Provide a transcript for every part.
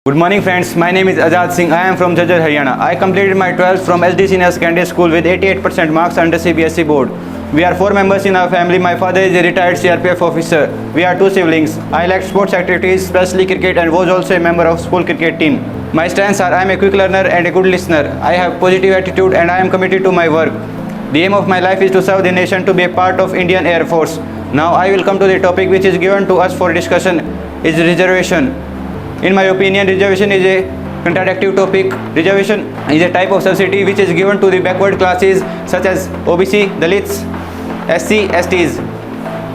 Good morning friends, my name is Azad Singh. I am from Jajjar, Haryana. I completed my 12th from SD Senior Secondary School with 88% marks under CBSE board. We are 4 members in our family. My father is a retired CRPF officer. We are 2 siblings. I like sports activities, especially cricket, and was also a member of school cricket team. My strengths are I am a quick learner and a good listener. I have positive attitude and I am committed to my work. The aim of my life is to serve the nation, to be a part of Indian Air Force. Now I will come to the topic which is given to us for discussion is reservation. In my opinion, reservation is a contradictive topic. Reservation is a type of subsidy which is given to the backward classes such as OBC, Dalits, SC, STs.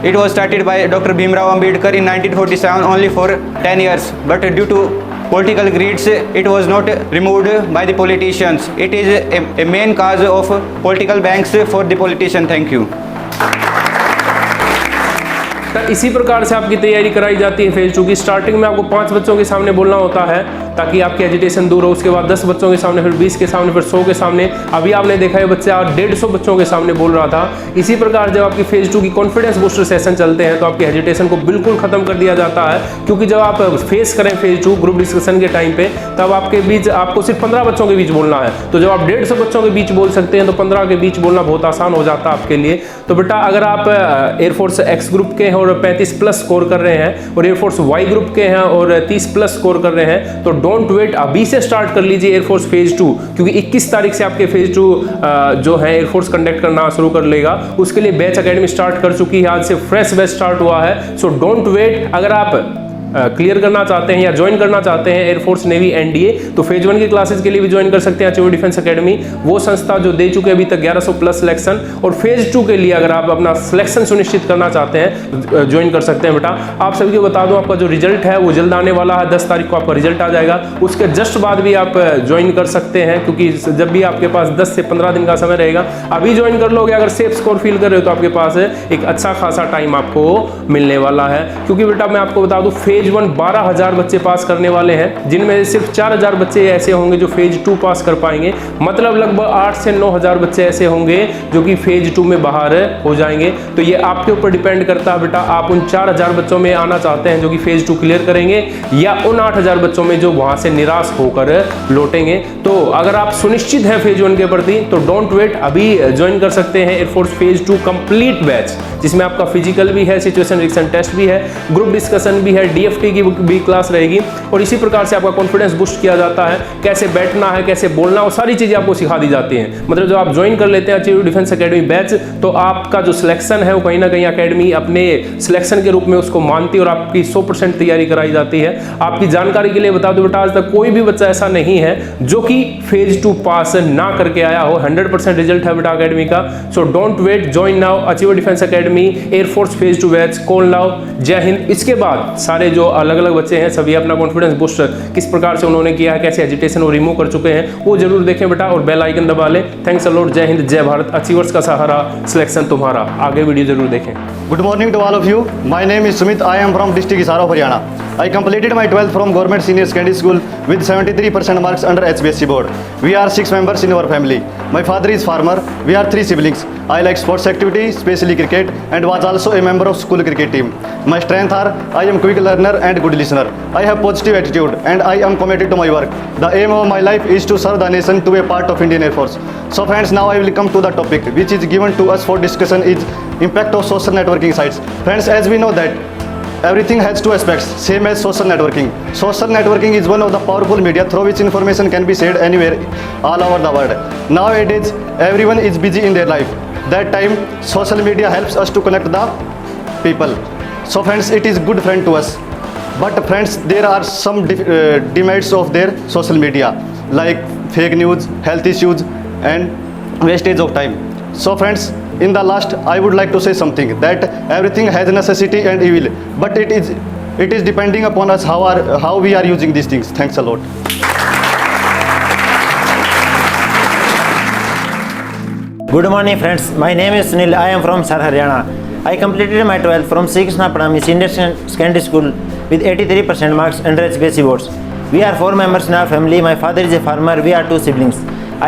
It was started by Dr. Bhimrao Ambedkar in 1947 only for 10 years, but due to political greeds, it was not removed by the politicians. It is a main cause of political banks for the politician. Thank you. इसी प्रकार से आपकी तैयारी कराई जाती है phase 2 की। Starting में आपको 5 बच्चों के सामने बोलना होता है ताकि आपकी एजिटेशन दूर हो। उसके बाद 10 बच्चों के सामने, फिर 20 के सामने, फिर 100 के सामने। अभी आपने देखा है बच्चा 150 बच्चों के सामने बोल रहा था। इसी प्रकार जब आपकी फेज 2 की कॉन्फिडेंस बूस्टर सेशन चलते हैं तो आपकी एजिटेशन को बिल्कुल खत्म कर दिया जाता है, क्योंकि जब आप फेस करें फेज 2 ग्रुप डिस्कशन के टाइम पे, तब आपके बीच आपको सिर्फ 15 बच्चों के बीच बोलना है। तो जब आप 150 बच्चों के बीच बोल सकते हैं तो 15 के बीच बोलना बहुत आसान हो जाता है आपके लिए। तो बेटा अगर आप एयरफोर्स एक्स ग्रुप के हैं और 35+ स्कोर कर रहे हैं और एयरफोर्स वाई ग्रुप के हैं और 30+ स्कोर कर रहे हैं, तो डोंट वेट, अभी से स्टार्ट कर लीजिए एयरफोर्स फेज 2, क्योंकि 21 तारीख से आपके फेज 2 जो है एयरफोर्स कंडक्ट करना शुरू कर लेगा। उसके लिए बैच अकेडमी स्टार्ट कर चुकी है, आज से फ्रेश बैच स्टार्ट हुआ है। So don't wait. अगर आप क्लियर करना चाहते हैं या ज्वाइन करना चाहते हैं एयरफोर्स नेवी एनडीए, तो फेज 1 की क्लासेस के लिए भी ज्वाइन कर सकते हैं अचीवर डिफेंस एकेडमी, वो संस्था जो दे चुके हैं अभी तक 1100+ सिलेक्शन। और फेज 2 के लिए अगर आप अपना सिलेक्शन सुनिश्चित करना चाहते हैं ज्वाइन कर सकते हैं। बेटा आप सभी को बता दूं, आपका जो रिजल्ट है वो जल्द आने वाला है। 10 तारीख को आपका रिजल्ट आ जाएगा। उसके जस्ट बाद भी आप ज्वाइन कर सकते हैं, क्योंकि जब भी आपके पास 10 से 15 दिन का समय रहेगा। अभी ज्वाइन कर लोगे, अगर सेफ स्कोर फील कर रहे हो तो आपके पास एक अच्छा खासा टाइम आपको मिलने वाला है। क्योंकि बेटा मैं आपको बता दूं, फेज 1 12,000 बच्चे पास करने वाले हैं, जिनमें सिर्फ 4,000 बच्चे ऐसे होंगे जो फेज 2 पास कर पाएंगे। मतलब लगभग 8 से 9,000 बच्चे ऐसे होंगे जो कि फेज 2 में बाहर हो जाएंगे। तो ये आपके ऊपर डिपेंड करता है बेटा, आप उन 4,000 बच्चों में आना चाहते हैं जो कि फेज 2 क्लियर करेंगे, या उन 8,000 बच्चों में जो वहां से निराश होकर लौटेंगे। तो अगर आप सुनिश्चित हैं फेज 1 के प्रति, तो डोंट वेट, अभी ज्वाइन कर सकते हैं एयरफोर्स फेज 2 कंप्लीट बैच, जिसमें आपका फिजिकल भी है, सिचुएशन रिएक्शन टेस्ट भी है, ग्रुप डिस्कशन भी है, डीएफटी की भी क्लास रहेगी। और इसी प्रकार से आपका कॉन्फिडेंस बूस्ट किया जाता है, कैसे बैठना है, कैसे बोलना, वो सारी चीजें आपको सिखा दी जाती हैं। मतलब जब आप ज्वाइन कर लेते हैं अचीवर डिफेंस एकेडमी बैच, तो आपका जो सिलेक्शन है वो कहीं ना कहीं एकेडमी अपने सिलेक्शन के रूप में उसको मानती है और आपकी 100% तैयारी कराई जाती है। आपकी जानकारी के लिए बता दो बेटा, आज तक कोई भी बच्चा ऐसा नहीं है जो कि फेज 2 पास ना करके आया हो। 100% रिजल्ट है बेटा एकेडमी का। So don't wait, join now achiever defence academy air force phase 2 batch, call now. जय हिंद। इसके बाद सारे जो अलग अलग बच्चे हैं सभी अपना कॉन्फिडेंस बूस्ट किस प्रकार से उन्होंने किया है, कैसे एजिटेशन वो रिमूव कर चुके हैं, वो जरूर देखें बेटा, और बेल आइकन दबा लें। Thanks a lot. जय हिंद, जय भारत। अचीवर्स का सहारा, सिलेक्शन तुम्हारा। आगे वीडियो जरूर देखें। Good morning to all of you. My name is Sumit. I am from district Hisar of Haryana. I completed my 12th from Government Senior Secondary School with 73% marks under HBSE board. We are 6 members in our family. My father is farmer. We are 3 siblings. I like sports activity, especially cricket, and was also a member of school cricket team. My strengths are I am quick learner and good listener. I have positive attitude and I am committed to my work. The aim of my life is to serve the nation, to be a part of Indian Air Force. So friends, now I will come to the topic which is given to us for discussion is impact of social networking sites. Friends, as we know that everything has 2 aspects, same as social networking. Social networking is one of the powerful media through which information can be shared anywhere, all over the world. Nowadays, everyone is busy in their life. That time, social media helps us to connect the people. So friends, it is good friend to us. But friends, there are some demerits of their social media, like fake news, health issues, and wastage of time. So friends, in the last, I would like to say something, that everything has necessity and evil, but it is depending upon us how we are using these things. Thanks a lot. Good morning friends, my name is Sunil. I am from South Haryana. I completed my 12th from Sri Krishna Pranami Senior Secondary School with 83% marks under HBSE boards. We are 4 members in our family. My father is a farmer. We are 2 siblings.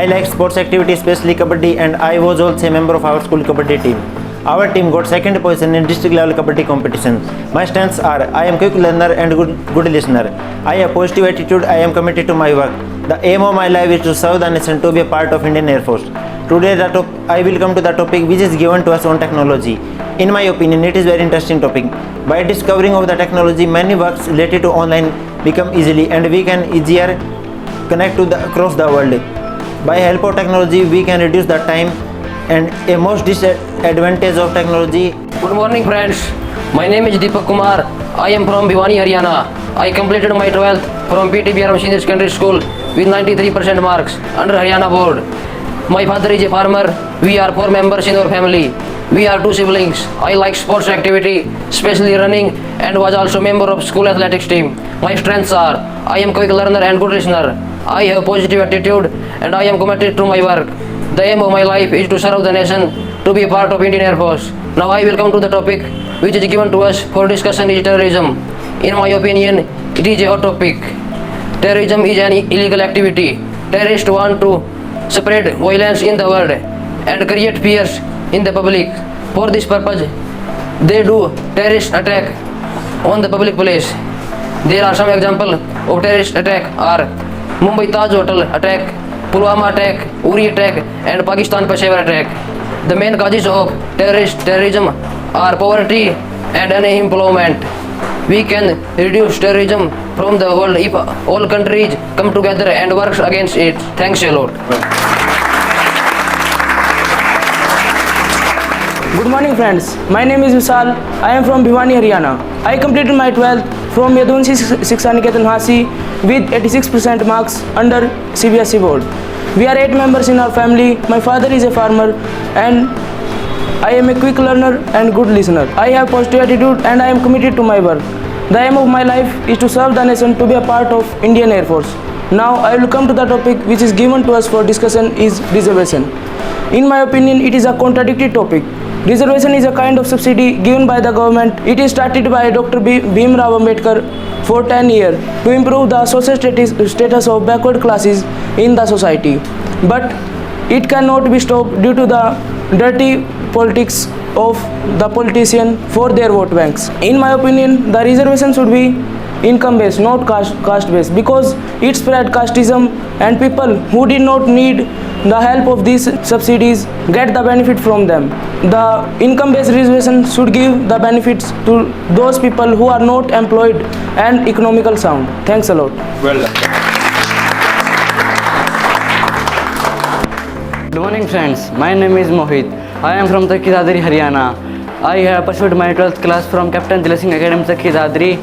I like sports activity, especially kabaddi, and I was also a member of our school kabaddi team. Our team got second position in district level kabaddi competition. My strengths are I am quick learner and good listener. I have positive attitude. I am committed to my work. The aim of my life is to serve the nation, to be a part of Indian Air Force. Today I will come to the topic which is given to us on technology. In my opinion, it is very interesting topic. By discovering of the technology, many works related to online become easily and we can easier connect to across the world. By help of technology, we can reduce the time and a most disadvantage of technology. Good morning friends, my name is Deepak Kumar. I am from Bhiwani, Haryana. I completed my 12th from PTBRM Senior Secondary School with 93% marks under Haryana board. My father is a farmer. We are 4 members in our family. We are 2 siblings. I like sports activity, especially running, and was also member of school athletics team. My strengths are I am quick learner and good listener. I have positive attitude and I am committed to my work. The aim of my life is to serve the nation, to be a part of Indian Air Force. Now I will come to the topic which is given to us for discussion is terrorism. In my opinion, it is a hot topic. Terrorism is an illegal activity. Terrorists want to spread violence in the world and create fears in the public. For this purpose, they do terrorist attack on the public place. There are some examples of terrorist attack are Mumbai Taj Hotel attack, Pulwama attack, Uri attack, and Pakistan Peshawar attack. The main causes of terrorism are poverty and unemployment. We can reduce terrorism from the world if all countries come together and work against it. Thanks a lot. Good morning friends, my name is Vishal. I am from Bhiwani, Haryana. I completed my 12th from Yadunshi Shiksha Niketan Hasi with 86% marks under CBSE board. We are 8 members in our family. My father is a farmer and I am a quick learner and good listener. I have positive attitude and I am committed to my work. The aim of my life is to serve the nation, to be a part of Indian Air Force. Now I will come to the topic which is given to us for discussion is reservation. In my opinion, it is a contradictory topic. Reservation is a kind of subsidy given by the government. It is started by Dr. Bhimrao Ambedkar for 10 years to improve the social status of backward classes in the society. But it cannot be stopped due to the dirty politics of the politician for their vote banks. In my opinion, the reservation should be income based, not caste based, because it spread casteism and people who did not need the help of these subsidies get the benefit from them. The income based reservation should give the benefits to those people who are not employed and economical sound. Thanks a lot. Well done. Good morning friends, my name is Mohit. I am from Takki Dadri, Haryana. I have pursued my 12th class from Captain Dil Singh Academy, Takki Dadri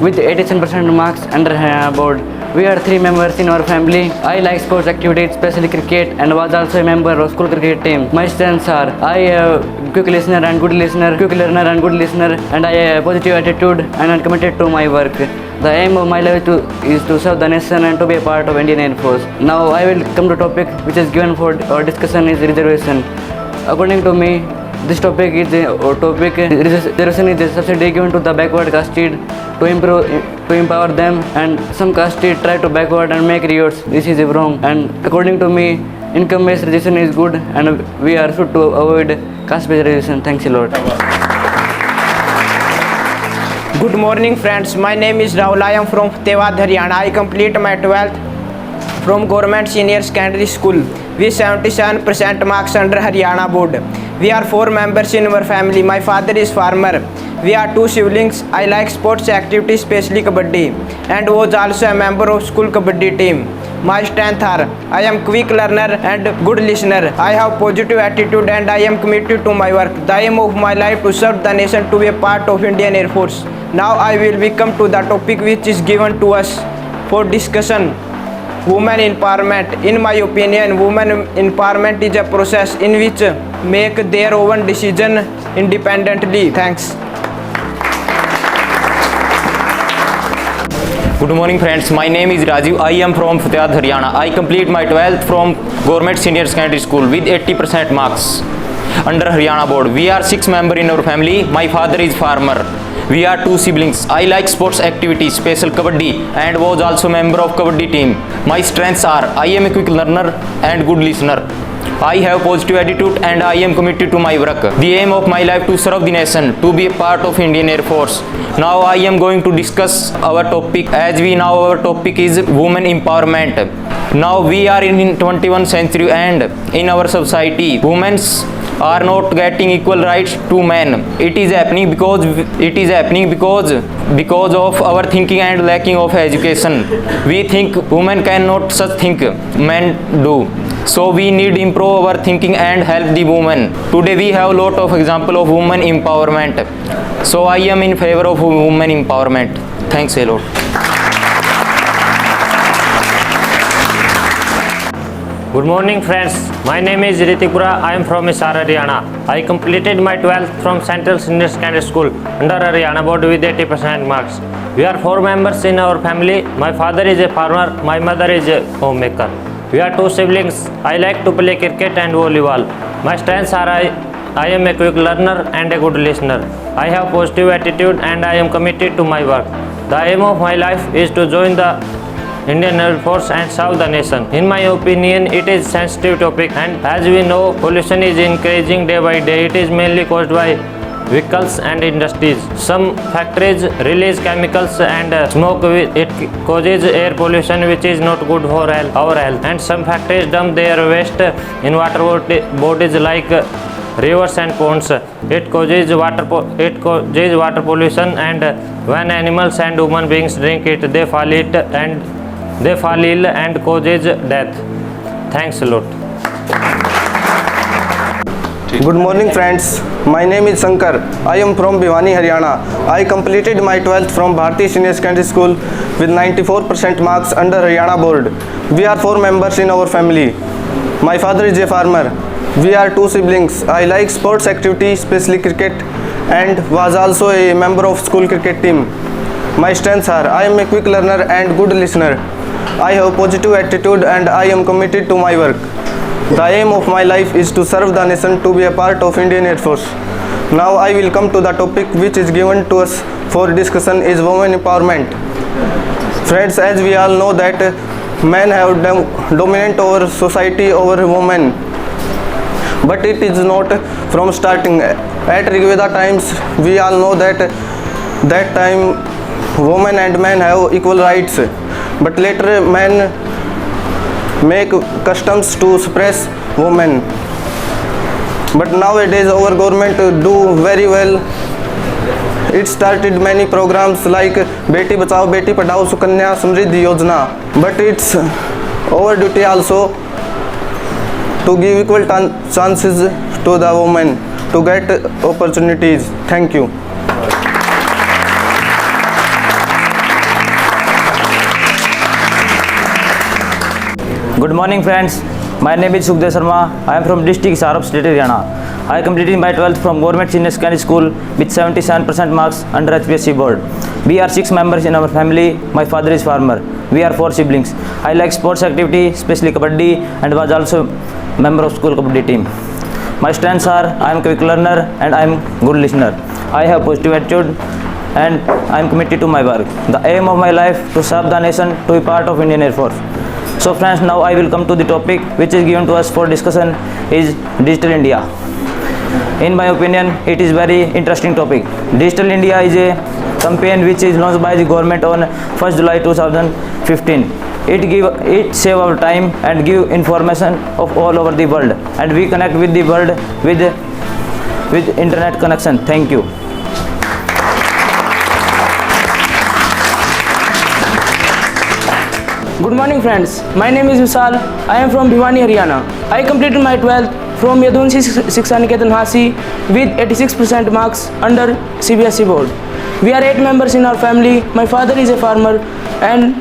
with 87% marks under Haryana board. We are 3 members in our family. I like sports activities, especially cricket, and was also a member of school cricket team. My strengths are I have quick listener and good listener, quick learner and good listener, and I have positive attitude and am committed to my work. The aim of my life is to serve the nation and to be a part of Indian Air Force. Now I will come to topic which is given for our discussion is reservation. According to me, this topic is reservation is a subsidy given to the backward casted to empower them, and some casted try to backward and make riots. This is wrong, and according to me, income based reservation is good, and we are should to avoid caste based reservation. Thanks a lot. Good morning friends, my name is Rahul. I am from Tewad, Haryana. I complete my 12th from Government Senior Secondary School with 77% marks under Haryana board. We are 4 members in our family. My father is farmer. We are 2 siblings. I like sports activities, especially kabaddi, and was also a member of school kabaddi team. My strengths are I am quick learner and good listener. I have positive attitude and I am committed to my work. The aim of my life to serve the nation, to be a part of Indian Air Force. Now I will come to the topic which is given to us for discussion. Women empowerment. In my opinion, women empowerment is a process in which make their own decision independently. Thanks. Good morning friends, my name is Rajiv. I am from Fatehpur, Haryana. I complete my 12th from Government Senior Secondary School with 80% marks under Haryana board. We are 6 members in our family. My father is farmer. We are 2 siblings. I like sports activities, special kabaddi, and was also member of kabaddi team. My strengths are I am a quick learner and good listener. I have positive attitude and I am committed to my work. The aim of my life to serve the nation, to be a part of Indian Air Force. Now I am going to discuss our topic. As we know, our topic is women empowerment. Now we are in 21st century and in our society, women are not getting equal rights to men. It is happening because of our thinking and lacking of education. We think women cannot such think men do. So we need improve our thinking and help the women. Today we have a lot of example of women empowerment. So I am in favor of women empowerment. Thanks a lot. Good morning friends, my name is Ritikpura. I am from Hisar, Haryana. I completed my 12th from Central Senior Secondary School under Haryana board with 80% marks. We are 4 members in our family. My father is a farmer, my mother is a homemaker. We are 2 siblings. I like to play cricket and volleyball. My strengths are I am a quick learner and a good listener. I have positive attitude and I am committed to my work. The aim of my life is to join the Indian Air Force and serve the nation. In my opinion, it is a sensitive topic, and as we know, pollution is increasing day by day. It is mainly caused by vehicles and industries. Some factories release chemicals and smoke. It causes air pollution, which is not good for our health. And some factories dump their waste in water bodies like rivers and ponds. It causes water pollution, and when animals and human beings drink it, they fall ill and causes death. Thanks a lot. Good morning friends, my name is Shankar. I am from Bhiwani, Haryana. I completed my 12th from Bharti Senior Secondary School with 94% marks under Haryana board. We are 4 members in our family. My father is a farmer. We are 2 siblings. I like sports activity, especially cricket, and was also a member of school cricket team. My strengths are I am a quick learner and good listener. I have positive attitude and I am committed to my work. The aim of my life is to serve the nation, to be a part of Indian Air Force. Now I will come to the topic which is given to us for discussion is women empowerment. Friends, as we all know that men have dominant over society over women. But it is not from starting. At Rigveda times, we all know that time women and men have equal rights. But later men make customs to suppress women. But nowadays our government do very well. It started many programs like Beti Bachao, Beti Padhao, Sukanya Samriddhi Yojana. But it's our duty also to give equal chances to the women to get opportunities. Thank you. Good morning friends, my name is Sukhdev Sharma. I am from district Hisar of state Haryana. I completed my 12th from Government Senior Secondary School with 77% marks under HPSC board. We are 6 members in our family. My father is farmer. We are 4 siblings. I like sports activity, especially kabaddi, and was also member of school kabaddi team. My strengths are I am quick learner and I am good listener. I have positive attitude and I am committed to my work. The aim of my life to serve the nation, to be part of Indian Air Force. So friends, now I will come to the topic which is given to us for discussion is Digital India. In my opinion, it is very interesting topic. Digital India is a campaign which is launched by the government on 1st July 2015. It save our time and give information of all over the world, and we connect with the world with internet connection. Thank you. Good morning friends, my name is Vishal. I am from Bhiwani, Haryana. I completed my 12th from Yadunshi Shiksha Niketan Hasi with 86% marks under CBSE board. We are 8 members in our family. My father is a farmer and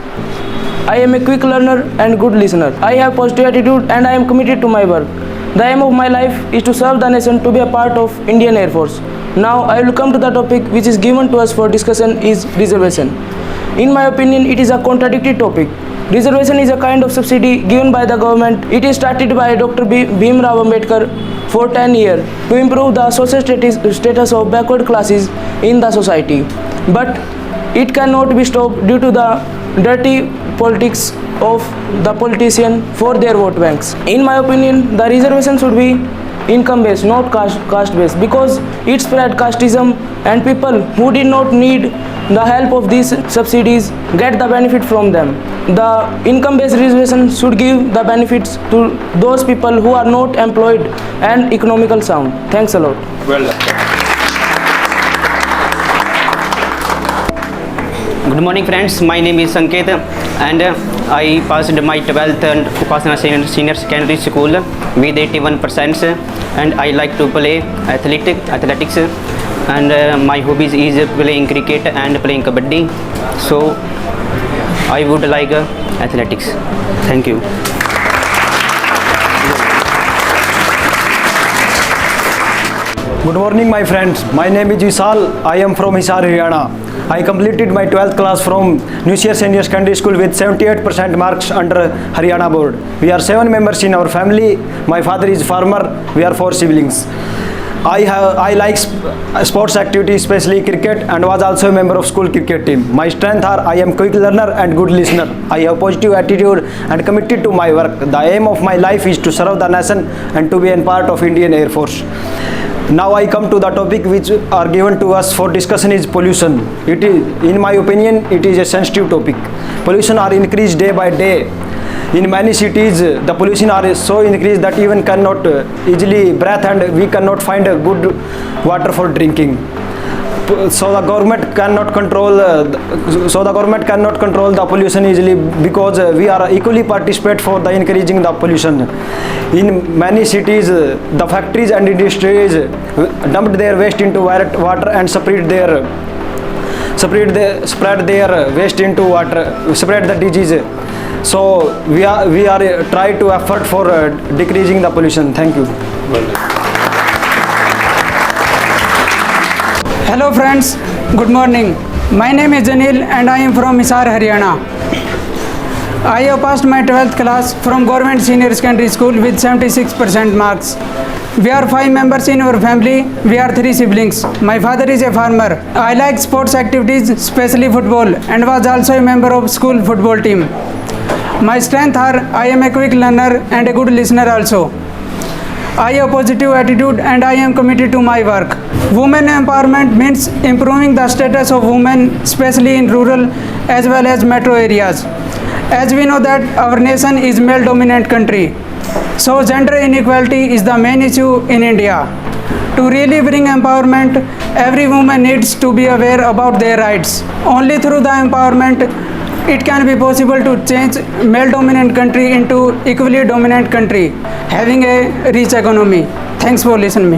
I am a quick learner and good listener. I have positive attitude and I am committed to my work. The aim of my life is to serve the nation, to be a part of Indian Air Force. Now I will come to the topic which is given to us for discussion is reservation. In my opinion, it is a contradictory topic. Reservation is a kind of subsidy given by the government. It is started by Dr. Bhim Rao Ambedkar for 10 years to improve the social status of backward classes in the society. But it cannot be stopped due to the dirty politics of the politician for their vote banks. In my opinion, the reservation should be income based, not caste based, because it spread casteism and people who did not need the help of these subsidies get the benefit from them. The income based reservation should give the benefits to those people who are not employed and economical sound. Thanks a lot. Well done. Good morning friends, my name is Sanket and I passed my 12th and Upasana Senior Secondary School with 81% and I like to play athletics and my hobbies is playing cricket and playing kabaddi, so I would like athletics. Thank you. Good morning my friends, my name is Vishal, I am from Hisar, Haryana. I completed my 12th class from Nusier Senior Secondary School with 78% marks under Haryana board. We are 7 members in our family. My father is farmer, we are 4 siblings. I like sports activities, especially cricket, and was also a member of school cricket team. My strengths are I am quick learner and good listener. I have positive attitude and committed to my work. The aim of my life is to serve the nation and to be a part of Indian Air Force. Now I come to the topic which are given to us for discussion is pollution. It is, in my opinion, it is a sensitive topic. Pollution are increased day by day. In many cities, the pollution are so increased that even cannot easily breathe and we cannot find a good water for drinking. So the government cannot control. The pollution easily because we are equally participate for the increasing the pollution. In many cities, the factories and industries dumped their waste into water and spread their waste into water, spread the disease. So we are try to effort for decreasing the pollution. Thank you. Hello friends, good morning. My name is Janil and I am from Hisar, Haryana. I have passed my 12th class from Government Senior Secondary School with 76% marks. We are 5 members in our family. We are 3 siblings. My father is a farmer. I like sports activities, especially football, and was also a member of school football team. My strengths are I am a quick learner and a good listener also. I have positive attitude and I am committed to my work. Women empowerment means improving the status of women, especially in rural as well as metro areas. As we know that our nation is male-dominant country, so gender inequality is the main issue in India. To really bring empowerment, every woman needs to be aware about their rights. Only through the empowerment, it can be possible to change male-dominant country into equally dominant country, having a rich economy. Thanks for listening me.